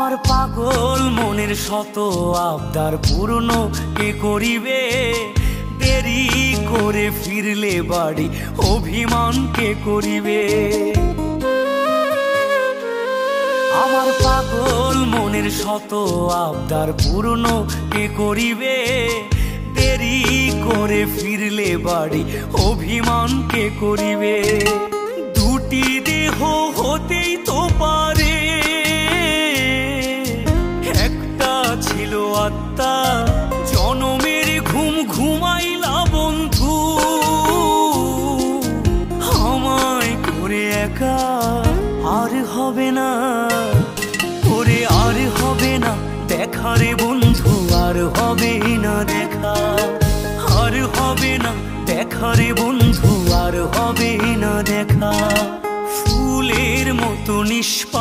আমার পাগল মনের শত আবদার পূর্ণ কে করিবে? দেরি করে ফিরলে বাড়ি অভিমান কে করিবে? আমার পাগল মনের শত আবদার পূর্ণ কে করিবে? দেরি করে ফিরলে বাড়ি অভিমান কে করিবে? দুটি দেহ হতেই তো পারে, একটা ছিল আত্মা। জনমের ঘুম ঘুমাইলা বন্ধু, আমায় করে একা। আর হবে না ওরে, আর হবে না দেখা রে বন্ধু, আর হবে না দেখা। আর হবে না দেখা রে বন্ধু, আর হবে না দেখা। ফুলের মতো নিষ্পা